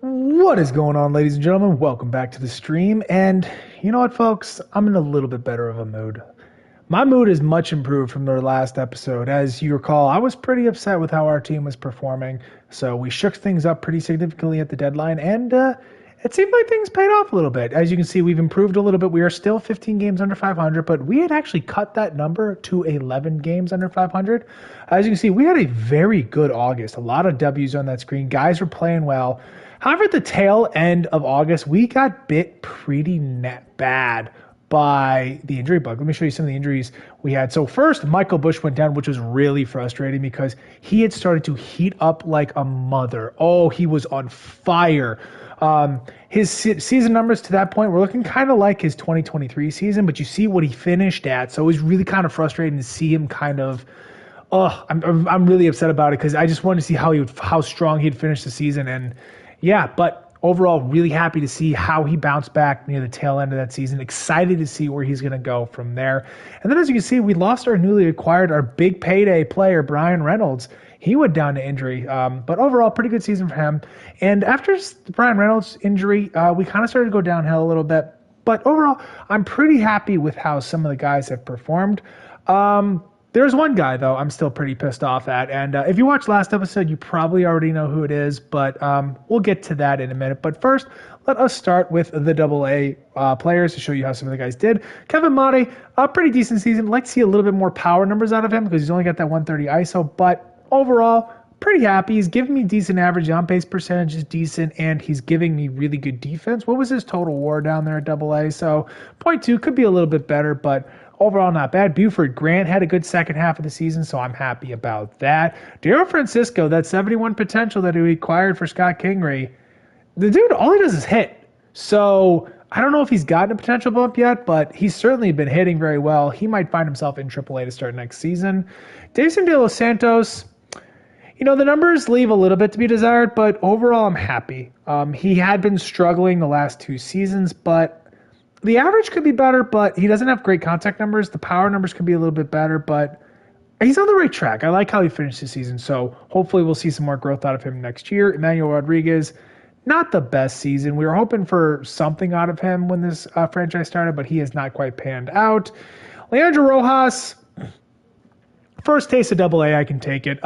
What is going on, ladies and gentlemen? Welcome back to the stream. And you know what, folks? I'm in a little bit better of a mood. My mood is much improved from the last episode. As you recall, I was pretty upset with how our team was performing. So we shook things up pretty significantly at the deadline, and it seemed like things paid off a little bit. As you can see, we've improved a little bit. We are still 15 games under 500, but we had actually cut that number to 11 games under 500. As you can see, we had a very good August. A lot of W's on that screen. Guys were playing well. However, at the tail end of August, we got bit pretty bad by the injury bug. Let me show you some of the injuries we had. So first, Michael Bush went down, which was really frustrating because he had started to heat up like a mother. Oh, he was on fire. His season numbers to that point were looking kind of like his 2023 season, but you see what he finished at. So it was really kind of frustrating to see him kind of. Oh, I'm really upset about it because I just wanted to see how strong he'd finish the season. And yeah, but overall, really happy to see how he bounced back near the tail end of that season. Excited to see where he's going to go from there. And then as you can see, we lost our newly acquired, our big payday player, Brian Reynolds. He went down to injury, but overall, pretty good season for him. And after the Brian Reynolds injury, we kind of started to go downhill a little bit. But overall, I'm pretty happy with how some of the guys have performed. There's one guy, though, I'm still pretty pissed off at. And if you watched last episode, you probably already know who it is, but we'll get to that in a minute. But first, let us start with the AA players to show you how some of the guys did. Kevin Motte, a pretty decent season. Like to see a little bit more power numbers out of him because he's only got that 130 ISO. But overall, pretty happy. He's giving me decent average. On-base percentage is decent, and he's giving me really good defense. What was his total WAR down there at AA? So 0.2 could be a little bit better, but overall, not bad. Buford Grant had a good second half of the season, so I'm happy about that. Daryl Francisco, that 71 potential that he acquired for Scott Kingery, the dude, all he does is hit. So I don't know if he's gotten a potential bump yet, but he's certainly been hitting very well. He might find himself in AAA to start next season. Jason De Los Santos, you know, the numbers leave a little bit to be desired, but overall, I'm happy. He had been struggling the last two seasons, but the average could be better, but he doesn't have great contact numbers. The power numbers could be a little bit better, but he's on the right track. I like how he finished the season, so hopefully we'll see some more growth out of him next year. Emmanuel Rodriguez, not the best season. We were hoping for something out of him when this franchise started, but he has not quite panned out. Leandro Rojas, first taste of AA, I can take it.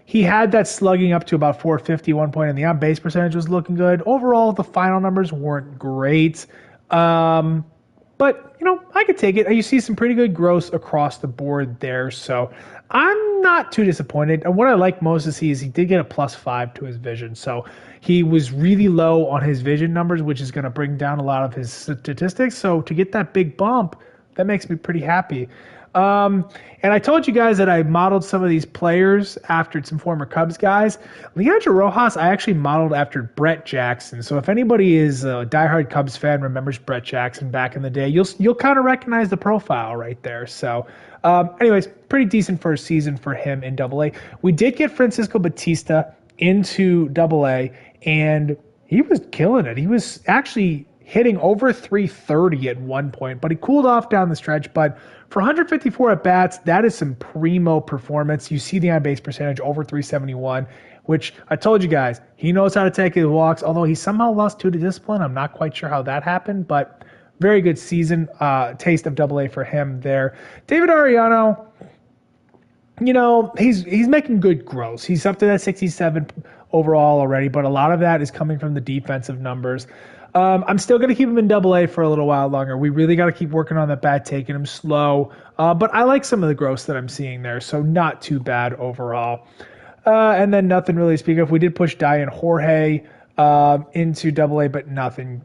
He had that slugging up to about 450 one point, and the on-base percentage was looking good. Overall, the final numbers weren't great. But, you know, I could take it. You see some pretty good growth across the board there, so I'm not too disappointed. And what I like most to see is he did get a +5 to his vision, so he was really low on his vision numbers, which is going to bring down a lot of his statistics. So to get that big bump, that makes me pretty happy. And I told you guys that I modeled some of these players after some former Cubs guys. Leandro Rojas, I actually modeled after Brett Jackson. So if anybody is a diehard Cubs fan, remembers Brett Jackson back in the day, you'll kind of recognize the profile right there. So anyways, pretty decent first season for him in AA. We did get Francisco Batista into AA, and he was killing it. He was actually hitting over 330 at one point, but he cooled off down the stretch. But for 154 at-bats, that is some primo performance. You see the on-base percentage over 371, which I told you guys, he knows how to take his walks, although he somehow lost 2 to discipline. I'm not quite sure how that happened, but very good season, taste of AA for him there. David Arellano, you know, he's making good growth. He's up to that 67 overall already, but a lot of that is coming from the defensive numbers. I'm still going to keep him in AA for a little while longer. We really got to keep working on that bat, taking him slow. But I like some of the growth that I'm seeing there, so not too bad overall. And then nothing really to speak of. We did push Diane Jorge into AA, but nothing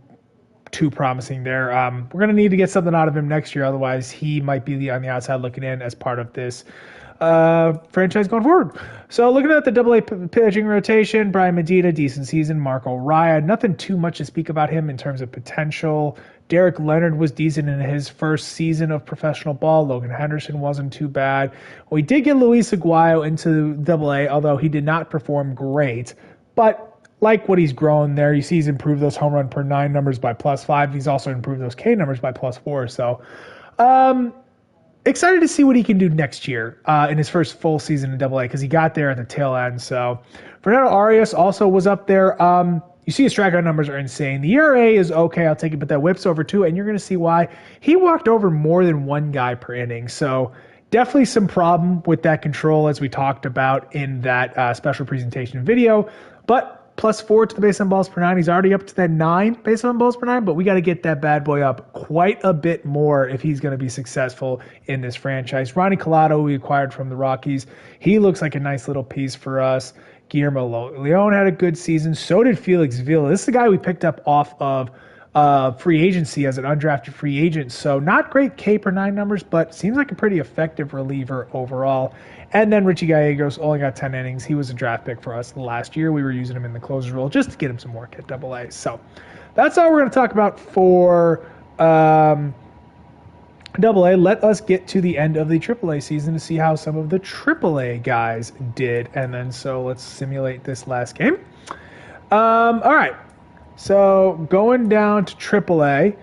too promising there. We're going to need to get something out of him next year. Otherwise, he might be on the outside looking in as part of this franchise going forward. So looking at the AA pitching rotation, Brian Medina, decent season. Marco Raya, nothing too much to speak about him in terms of potential. Derek Leonard was decent in his first season of professional ball. Logan Henderson wasn't too bad. We did get Luis Aguayo into AA, although he did not perform great. But like what he's grown there, you see he's improved those home run per 9 numbers by +5. He's also improved those K numbers by +4. So excited to see what he can do next year in his first full season in AA because he got there at the tail end. So Fernando Arias also was up there. You see his strikeout numbers are insane. The ERA is okay, I'll take it, but that whips over too, and you're going to see why. He walked over more than one guy per inning, so definitely some problem with that control as we talked about in that special presentation video, but +4 to the base on balls per nine. He's already up to that 9 base on balls per nine, but we got to get that bad boy up quite a bit more if he's going to be successful in this franchise. Ronnie Collado, we acquired from the Rockies. He looks like a nice little piece for us. Guillermo Leon had a good season. So did Felix Villa. This is the guy we picked up off of free agency as an undrafted free agent. So not great K per nine numbers, but seems like a pretty effective reliever overall. And then Richie Gallegos only got 10 innings. He was a draft pick for us last year. We were using him in the closer role just to get him some work at AA. So that's all we're going to talk about for AA. Let us get to the end of the AAA season to see how some of the AAA guys did. And then so let's simulate this last game. All right. So going down to AAA,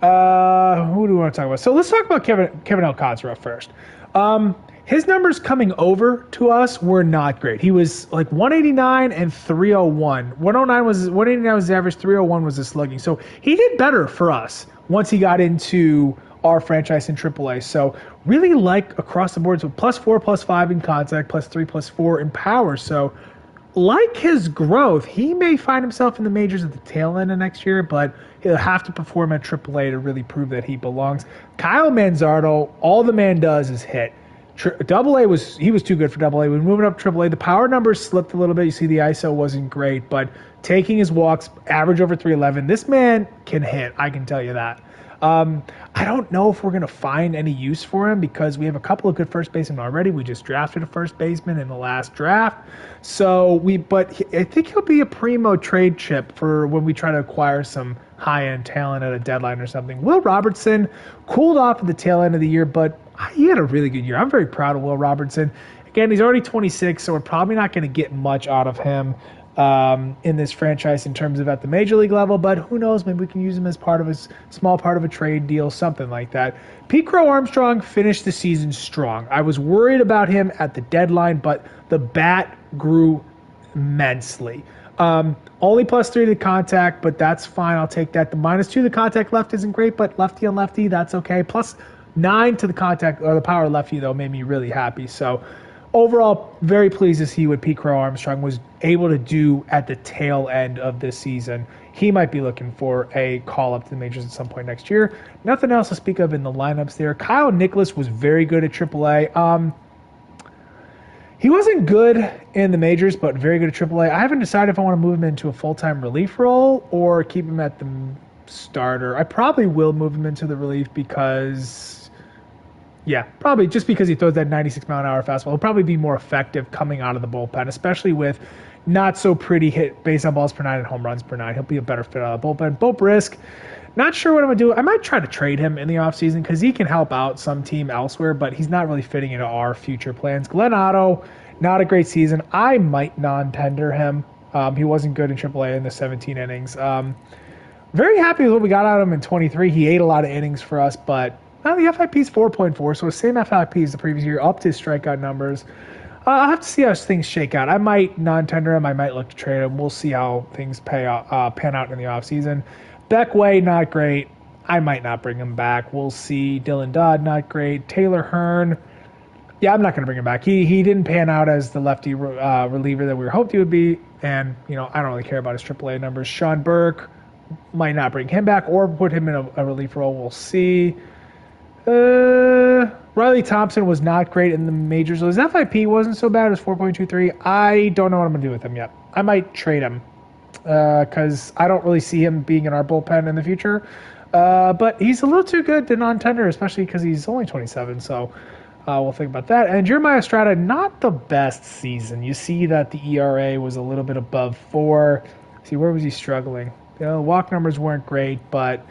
who do we want to talk about? So let's talk about Kevin Alcantara first. His numbers coming over to us were not great. He was like 189 and 301. 189 was his average, 301 was his slugging. So he did better for us once he got into our franchise in AAA. So really like across the board. So +4, +5 in contact, +3, +4 in power. So like his growth, he may find himself in the majors at the tail end of next year, but he'll have to perform at AAA to really prove that he belongs. Kyle Manzardo, all the man does is hit. AA was too good for AA. When moving up AAA, the power numbers slipped a little bit. You see the ISO wasn't great, but taking his walks, average over 311. This man can hit, I can tell you that. I don't know if we're going to find any use for him because we have a couple of good first basemen already. We just drafted a first baseman in the last draft. But I think he'll be a primo trade chip for when we try to acquire some high-end talent at a deadline or something. Will Robertson cooled off at the tail end of the year, but he had a really good year. I'm very proud of Will Robertson. Again, he's already 26, so we're probably not going to get much out of him in this franchise in terms of at the major league level, but who knows, maybe we can use him as small part of a trade deal, something like that. Pete Crow Armstrong finished the season strong. I was worried about him at the deadline, but the bat grew immensely. Only +3 to the contact, but that's fine. I'll take that. The -2 to the contact left isn't great, but lefty on lefty, that's okay. +9 to the contact or the power lefty, though, made me really happy. So overall, very pleased to see what Pete Crow Armstrong was able to do at the tail end of this season. He might be looking for a call up to the majors at some point next year. Nothing else to speak of in the lineups there. Kyle Nicholas was very good at AAA. He wasn't good in the majors, but very good at AAA. I haven't decided if I want to move him into a full-time relief role or keep him at the starter. I probably will move him into the relief because... yeah, probably just because he throws that 96-mile-an-hour fastball. He'll probably be more effective coming out of the bullpen, especially with not so pretty hit base on balls per nine and home runs per nine. He'll be a better fit out of the bullpen. Bo Brisk, not sure what I'm going to do. I might try to trade him in the offseason because he can help out some team elsewhere, but he's not really fitting into our future plans. Glenn Otto, not a great season. I might non-tender him. He wasn't good in AAA in the 17 innings. Very happy with what we got out of him in 23. He ate a lot of innings for us, but... the FIP is 4.4, so the same FIP as the previous year, upped his strikeout numbers. I'll have to see how things shake out. I might non-tender him. I might look to trade him. We'll see how things pan out in the offseason. Beckway, not great. I might not bring him back. We'll see. Dylan Dodd, not great. Taylor Hearn, yeah, I'm not going to bring him back. He didn't pan out as the lefty reliever that we hoped he would be, and I don't really care about his AAA numbers. Sean Burke, might not bring him back or put him in a relief role. We'll see. Riley Thompson was not great in the majors. His FIP wasn't so bad. It was 4.23. I don't know what I'm going to do with him yet. I might trade him because I don't really see him being in our bullpen in the future. But he's a little too good to non-tender, especially because he's only 27. So we'll think about that. And Jeremiah Estrada, not the best season. You see that the ERA was a little bit above 4. See, where was he struggling? Walk numbers weren't great, but...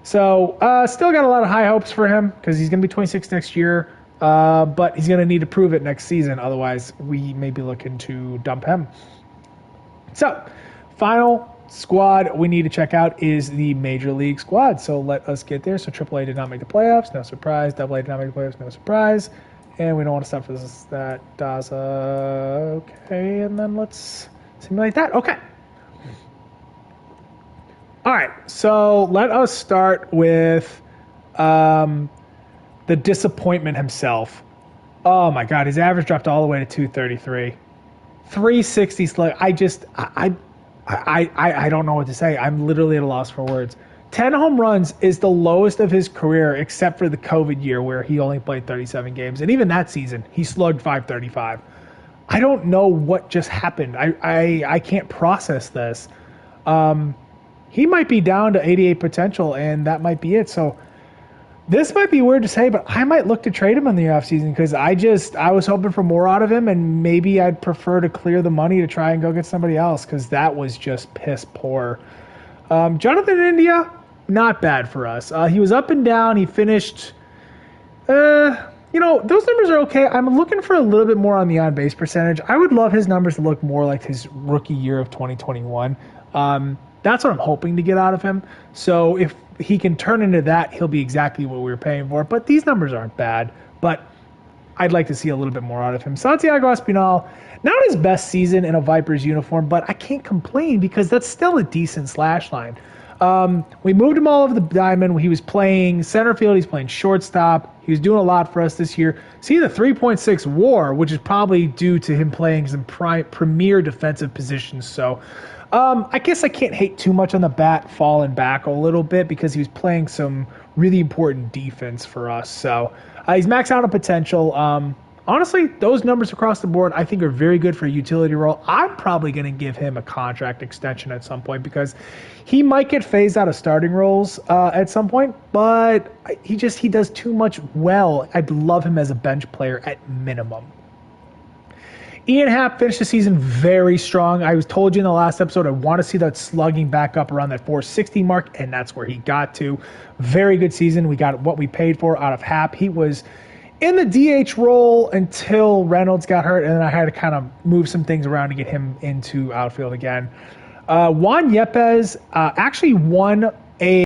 So, still got a lot of high hopes for him because he's going to be 26 next year, but he's going to need to prove it next season. Otherwise, we may be looking to dump him. So, final squad we need to check out is the Major League squad. So, let us get there. So, AAA did not make the playoffs. No surprise. AA did not make the playoffs. No surprise. And we don't want to stop for this. That does, okay. And then let's simulate that. Okay. All right, so let us start with um, the disappointment himself. Oh my God, his average dropped all the way to 233. 360 slug. I don't know what to say. I'm literally at a loss for words. 10 home runs is the lowest of his career, except for the COVID year where he only played 37 games. And even that season, he slugged 535. I don't know what just happened. I can't process this. He might be down to 88 potential, and that might be it. So this might be weird to say, but I might look to trade him in the offseason because I was hoping for more out of him, and maybe I'd prefer to clear the money to try and go get somebody else because that was just piss poor. Jonathan India, not bad for us. He was up and down. He finished, those numbers are okay. I'm looking for a little bit more on the on-base percentage. I would love his numbers to look more like his rookie year of 2021. That's what I'm hoping to get out of him. So if he can turn into that, he'll be exactly what we were paying for. But these numbers aren't bad. But I'd like to see a little bit more out of him. Santiago Espinal, not his best season in a Vipers uniform, but I can't complain because that's still a decent slash line. We moved him all over the diamond. He was playing center field. He's playing shortstop. He was doing a lot for us this year. See the 3.6 WAR, which is probably due to him playing some premier defensive positions. So I guess I can't hate too much on the bat falling back a little bit because he was playing some really important defense for us. So he's maxed out on potential. Honestly, those numbers across the board I think are very good for a utility role. I'm probably going to give him a contract extension at some point because he might get phased out of starting roles at some point, but he does too much well. I'd love him as a bench player at minimum. Ian Happ finished the season very strong. I was told you in the last episode I want to see that slugging back up around that 460 mark, and that's where he got to. Very good season. We got what we paid for out of Happ. He was in the DH role until Reynolds got hurt, and then I had to kind of move some things around to get him into outfield again. Juan Yepes actually won a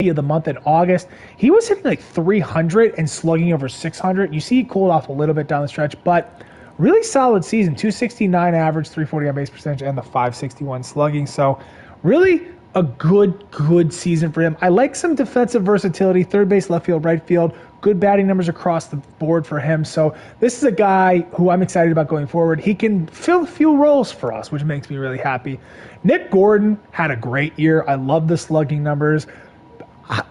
of the month in August. He was hitting like 300 and slugging over 600. You see he cooled off a little bit down the stretch, but really solid season. 269 average, 340 on base percentage, and the 561 slugging. So really a good season for him. I like some defensive versatility, third base, left field, right field. Good batting numbers across the board for him. So this is a guy who I'm excited about going forward. He can fill a few roles for us, which makes me really happy. Nick Gordon had a great year. I love the slugging numbers.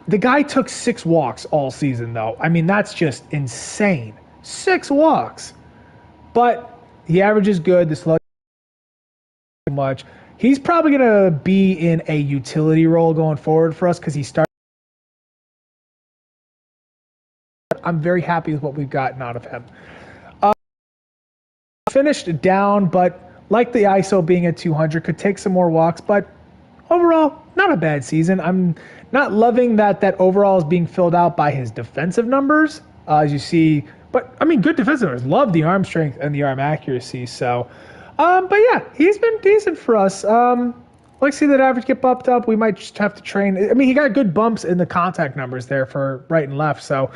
The guy took 6 walks all season, though. I mean, that's just insane. 6 walks. But the average is good. The slug is much. He's probably going to be in a utility role going forward for us because he started. I'm very happy with what we've gotten out of him. Finished down, but like the ISO being at 200, could take some more walks. But overall, not a bad season. I'm not loving that overall is being filled out by his defensive numbers, as you see. But, I mean, good defensive numbers. Love the arm strength and the arm accuracy. So, but yeah, he's been decent for us. Like to see that average get bumped up. We might just have to train. I mean, he got good bumps in the contact numbers there for right and left. So,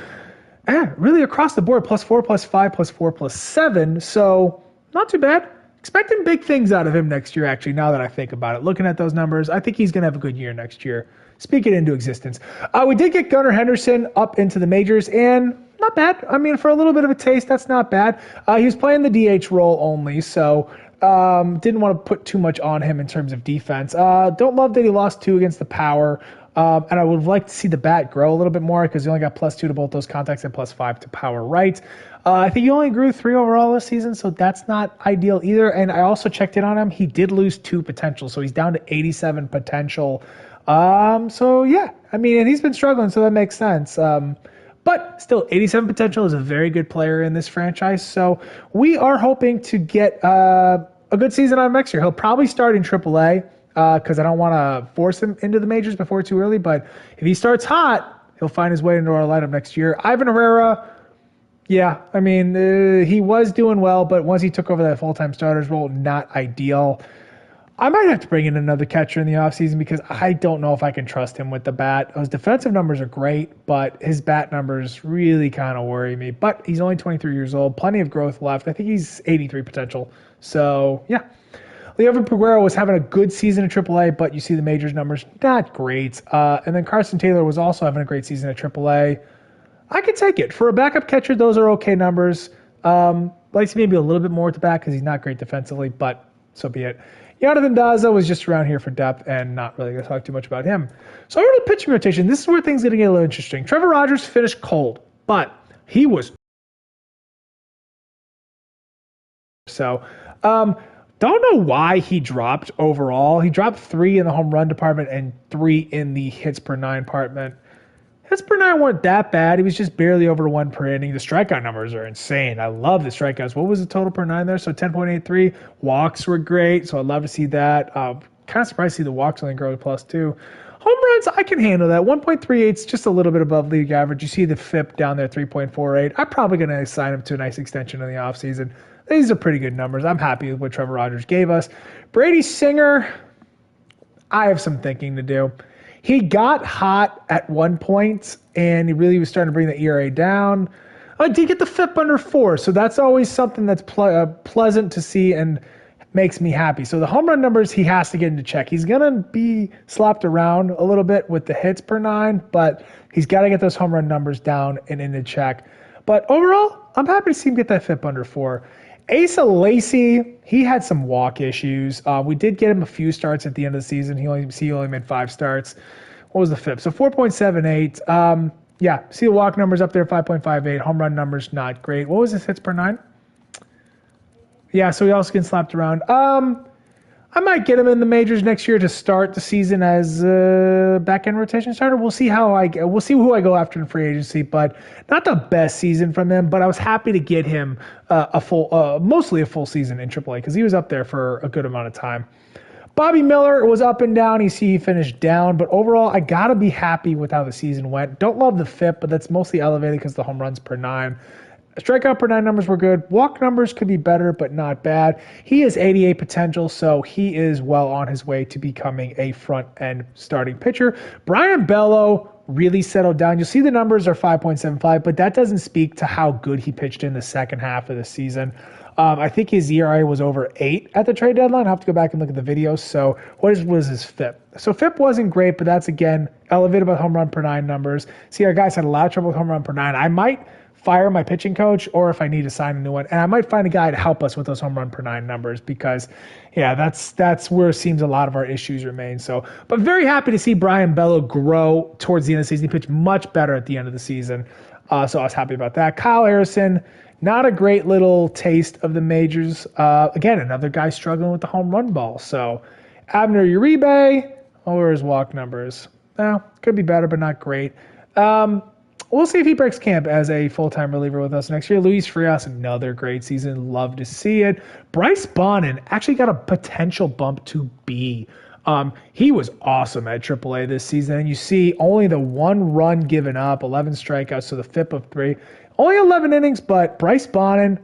really across the board, +4, +5, +4, +7. So, not too bad. Expecting big things out of him next year, actually, now that I think about it. Looking at those numbers, I think he's going to have a good year next year. Speak it into existence. We did get Gunnar Henderson up into the majors, and not bad. I mean, for a little bit of a taste, that's not bad. He was playing the DH role only, so didn't want to put too much on him in terms of defense. Don't love that he lost 2 against the power, and I would like to see the bat grow a little bit more because he only got +2 to both those contacts and +5 to power right. I think he only grew 3 overall this season, so that's not ideal either. And I also checked in on him. He did lose 2 potential, so he's down to 87 potential. So yeah, I mean, and he's been struggling, so that makes sense. But still, 87 potential is a very good player in this franchise. So we are hoping to get a good season out of next year. He'll probably start in AAA because I don't want to force him into the majors before too early. But if he starts hot, he'll find his way into our lineup next year. Ivan Herrera, yeah, I mean, he was doing well, but once he took over that full-time starter's role, not ideal. I might have to bring in another catcher in the offseason because I don't know if I can trust him with the bat. His defensive numbers are great, but his bat numbers really kind of worry me. But he's only 23 years old, plenty of growth left. I think he's 83 potential. So, yeah. Leover Peguero was having a good season at AAA, but you see the majors numbers, not great. And then Carson Taylor was also having a great season at AAA. I could take it. For a backup catcher, those are okay numbers. Likes maybe a little bit more at the back because he's not great defensively, but so be it. Jonathan Daza was just around here for depth and not really going to talk too much about him. So over to the pitching rotation. This is where things are going to get a little interesting. Trevor Rogers finished cold, but he was so. Don't know why he dropped overall. He dropped 3 in the home run department and 3 in the hits per 9 department. Hits per 9 weren't that bad. He was just barely over 1 per inning. The strikeout numbers are insane. I love the strikeouts. What was the total per 9 there? So 10.83. Walks were great, so I'd love to see that. Kind of surprised to see the walks only grow to +2. Home runs, I can handle that. 1.38 is just a little bit above league average. You see the FIP down there, 3.48. I'm probably going to assign him to a nice extension in the offseason. These are pretty good numbers. I'm happy with what Trevor Rogers gave us. Brady Singer, I have some thinking to do. He got hot at one point, and he really was starting to bring the ERA down. I did get the FIP under 4, so that's always something that's pleasant to see and makes me happy. So the home run numbers, he has to get into check. He's going to be slapped around a little bit with the hits per 9, but he's got to get those home run numbers down and into check. But overall, I'm happy to see him get that FIP under 4. Asa Lacy, he had some walk issues. We did get him a few starts at the end of the season. He only made 5 starts. What was the FIP? So 4.78. Yeah, see the walk numbers up there, 5.58. Home run numbers, not great. What was his hits per 9? Yeah, so he also gets slapped around. I might get him in the majors next year to start the season as a back-end rotation starter. We'll see we'll see who I go after in free agency, but not the best season from him. But I was happy to get him mostly a full season in AAA because he was up there for a good amount of time. Bobby Miller was up and down. You see he finished down, but overall, I got to be happy with how the season went. Don't love the FIP, but that's mostly elevated because the home runs per 9. Strikeout per 9 numbers were good. Walk numbers could be better, but not bad. He has 88 potential, so he is well on his way to becoming a front-end starting pitcher. Brian Bello really settled down. You'll see the numbers are 5.75, but that doesn't speak to how good he pitched in the second half of the season. I think his ERA was over 8 at the trade deadline. I'll have to go back and look at the videos. So what was his FIP? So FIP wasn't great, but that's, again, elevated by home run per 9 numbers. See, our guys had a lot of trouble with home run per 9. I might fire my pitching coach or if I need to sign a new one. And I might find a guy to help us with those home run per 9 numbers because, yeah, that's where it seems a lot of our issues remain. So, but very happy to see Brian Bello grow towards the end of the season. He pitched much better at the end of the season. So I was happy about that. Kyle Harrison, not a great little taste of the majors. Again, another guy struggling with the home run ball. So Abner Uribe, what were his walk numbers? Well, could be better, but not great. We'll see if he breaks camp as a full-time reliever with us next year. Luis Frias, another great season. Love to see it. Bryce Bonnin actually got a potential bump to B. He was awesome at AAA this season. And you see only the 1 run given up, 11 strikeouts, so the FIP of 3. Only 11 innings, but Bryce Bonnin,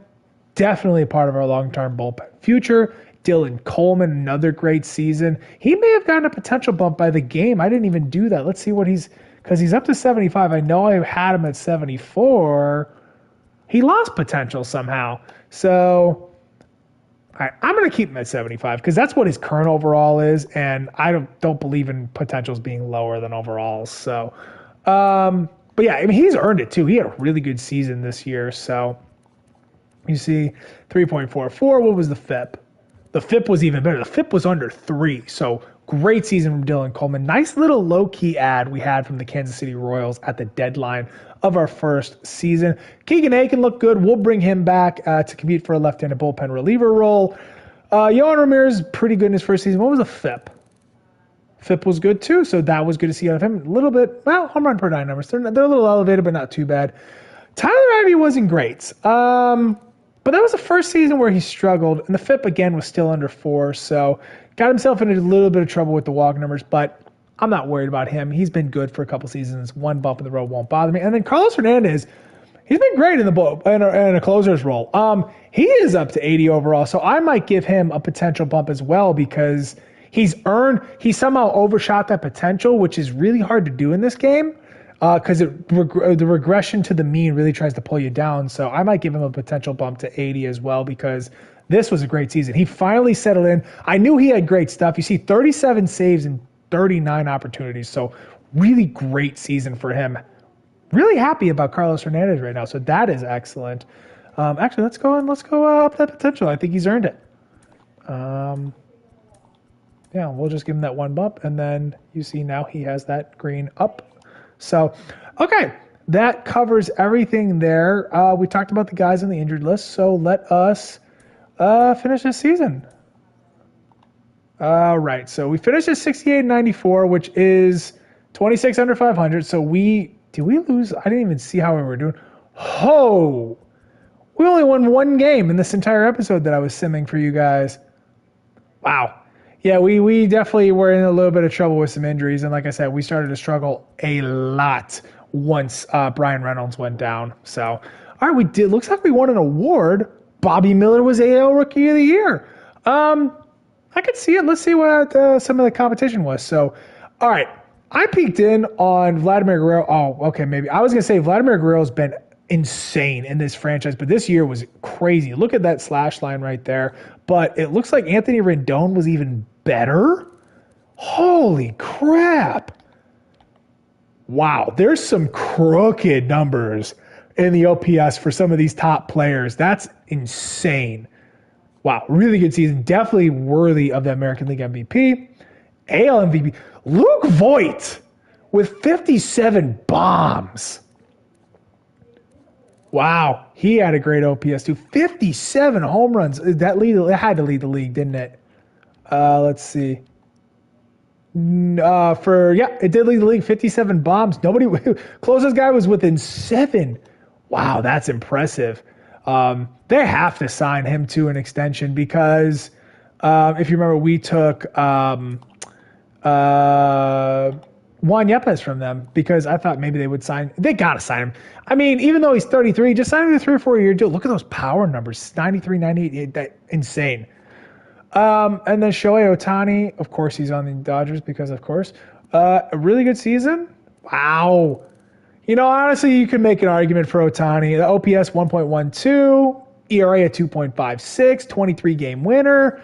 definitely a part of our long-term bullpen future. Dylan Coleman, another great season. He may have gotten a potential bump by the game. I didn't even do that. Let's see what because he's up to 75. I know I had him at 74. He lost potential somehow. So I'm going to keep him at 75 because that's what his current overall is, and I don't believe in potentials being lower than overalls. So, but yeah, I mean, he's earned it too. He had a really good season this year. So you see 3.44. What was the FIP? The FIP was even better. The FIP was under 3. So great season from Dylan Coleman. Nice little low-key ad we had from the Kansas City Royals at the deadline of our first season. Keegan Aiken looked good. We'll bring him back to compete for a left-handed bullpen reliever role. Yohan Ramirez, pretty good in his first season. What was the FIP? FIP was good too, so that was good to see out of him. A little bit, well, home run per 9 numbers. They're a little elevated, but not too bad. Tyler Ivey wasn't great. But that was the first season where he struggled, and the FIP, again, was still under 4, so got himself into a little bit of trouble with the walk numbers, but I'm not worried about him. He's been good for a couple seasons. 1 bump in the road won't bother me. And then Carlos Hernandez, he's been great in a closer's role. He is up to 80 overall, so I might give him a potential bump as well because he somehow overshot that potential, which is really hard to do in this game. Because the regression to the mean really tries to pull you down. So I might give him a potential bump to 80 as well because this was a great season. He finally settled in. I knew he had great stuff. You see 37 saves and 39 opportunities. So really great season for him. Really happy about Carlos Hernandez right now. So that is excellent. Actually, let's go up that potential. I think he's earned it. Yeah, we'll just give him that one bump. And then you see now he has that green up. So, okay. That covers everything there. We talked about the guys on the injured list. So let us finish this season. All right. So we finished at 68-94, which is 26 under 500. So did we lose? I didn't even see how we were doing. Oh, we only won one game in this entire episode that I was simming for you guys. Wow. Yeah, we definitely were in a little bit of trouble with some injuries. And like I said, we started to struggle a lot once Brian Reynolds went down. So, all right, looks like we won an award. Bobby Miller was AL Rookie of the Year. I could see it. Let's see what some of the competition was. So, all right, I peeked in on Vladimir Guerrero. Oh, okay, maybe. I was going to say Vladimir Guerrero's been insane in this franchise, but this year was crazy. Look at that slash line right there. But it looks like Anthony Rendon was even better. Holy crap. Wow, there's some crooked numbers in the OPS for some of these top players. That's insane. Wow, really good season. Definitely worthy of the American League MVP. AL MVP. Luke Voigt with 57 bombs. Wow, he had a great OPS too. 57 home runs. It had to lead the league, didn't it? Let's see. It did lead the league. 57 bombs. Closest guy was within 7. Wow, that's impressive. They have to sign him to an extension because if you remember, we took Juan Yepes from them because I thought maybe they would sign. They got to sign him. I mean, even though he's 33, just sign him to a 3 or 4 year deal. Look at those power numbers. 93, 98, that insane. And then Shohei Ohtani, of course, he's on the Dodgers because, of course, a really good season. Wow. You know, honestly, you can make an argument for Ohtani. The OPS 1.12, ERA at 2.56, 23-game winner.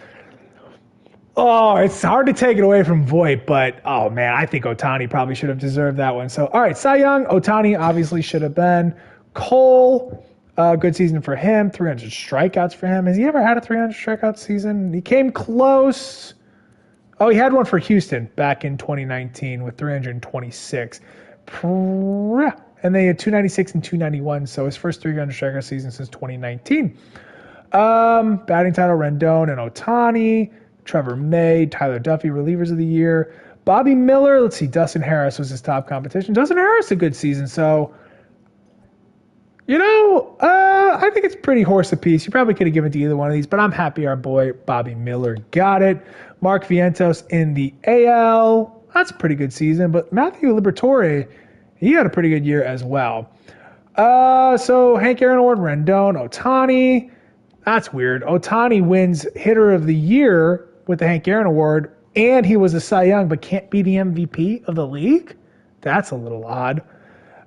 Oh, it's hard to take it away from Voit, but, oh, man, I think Ohtani probably should have deserved that one. So, all right, Cy Young, Ohtani obviously should have been. Cole, good season for him. 300 strikeouts for him. Has he ever had a 300 strikeout season? He came close. Oh, he had one for Houston back in 2019 with 326. And they had 296 and 291, so his first 300 strikeout season since 2019. Batting title, Rendon and Ohtani. Trevor May, Tyler Duffy, relievers of the year. Bobby Miller, let's see, Dustin Harris was his top competition. Dustin Harris, a good season, so, you know, I think it's pretty horse apiece. You probably could have given it to either one of these, but I'm happy our boy Bobby Miller got it. Mark Vientos in the AL, that's a pretty good season, but Matthew Liberatore, he had a pretty good year as well. So Hank Aaron Award, Rendon, Ohtani. That's weird. Ohtani wins Hitter of the Year with the Hank Aaron Award, and he was a Cy Young, but can't be the MVP of the league? That's a little odd.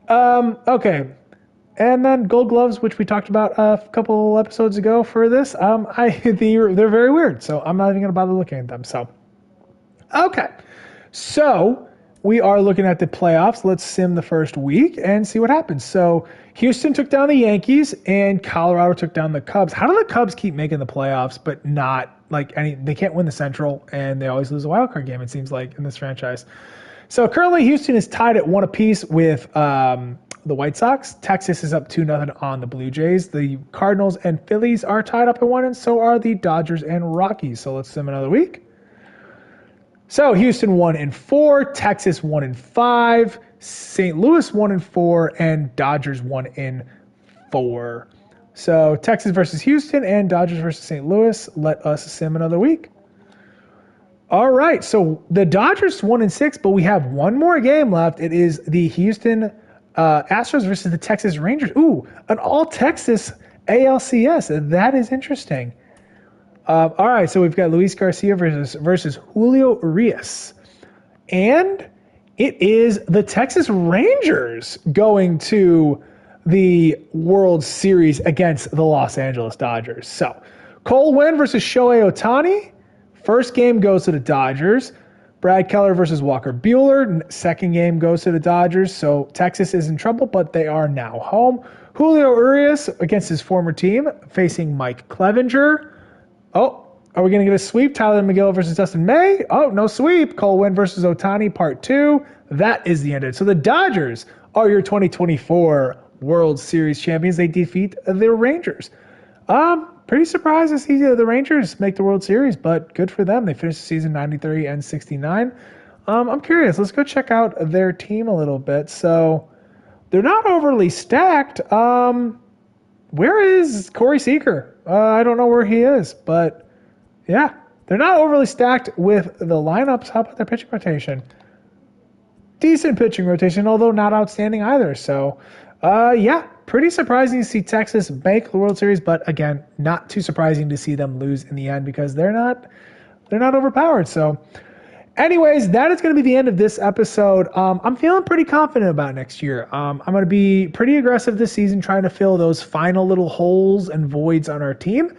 Okay. And then Gold Gloves, which we talked about a couple episodes ago for this, they're very weird, so I'm not even going to bother looking at them. So, okay. So, we are looking at the playoffs. Let's sim the first week and see what happens. So, Houston took down the Yankees and Colorado took down the Cubs. How do the Cubs keep making the playoffs but not they can't win the Central and they always lose a wild card game, it seems like, in this franchise. So currently Houston is tied at 1 apiece with the White Sox. Texas is up 2-0 on the Blue Jays. The Cardinals and Phillies are tied up at 1, and so are the Dodgers and Rockies. So let's sim another week. So Houston 1-4, Texas 1-5, St. Louis 1-4, and Dodgers 1-4. So Texas versus Houston and Dodgers versus St. Louis. Let us sim another week. All right, so the Dodgers 1-6, but we have one more game left. It is the Houston Astros versus the Texas Rangers. Ooh, an all-Texas ALCS. That is interesting. All right, so we've got Luis Garcia versus Julio Urias. And it is the Texas Rangers going to the World Series against the Los Angeles Dodgers. So Cole Winn versus Shohei Ohtani. First game goes to the Dodgers. Brad Keller versus Walker Buehler. Second game goes to the Dodgers. So Texas is in trouble, but they are now home. Julio Urias against his former team, facing Mike Clevenger. Oh, are we going to get a sweep? Tyler McGill versus Dustin May? Oh, no sweep. Cole Winn versus Ohtani, part 2. That is the end of it. So the Dodgers are your 2024 World Series champions. They defeat the Rangers. Pretty surprised to see the Rangers make the World Series, but good for them. They finished the season 93 and 69. I'm curious. Let's go check out their team a little bit. So they're not overly stacked. Where is Corey Seager? I don't know where he is, but yeah, they're not overly stacked with the lineups. How about their pitching rotation? Decent pitching rotation, although not outstanding either. So, yeah, pretty surprising to see Texas make the World Series, but again, not too surprising to see them lose in the end because they're not overpowered. So, anyways, that is going to be the end of this episode. I'm feeling pretty confident about next year. I'm going to be pretty aggressive this season, trying to fill those final little holes and voids on our team.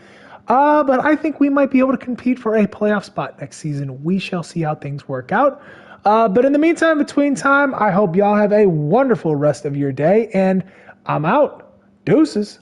But I think we might be able to compete for a playoff spot next season. We shall see how things work out. But in the meantime, between time, I hope y'all have a wonderful rest of your day, and I'm out. Deuces.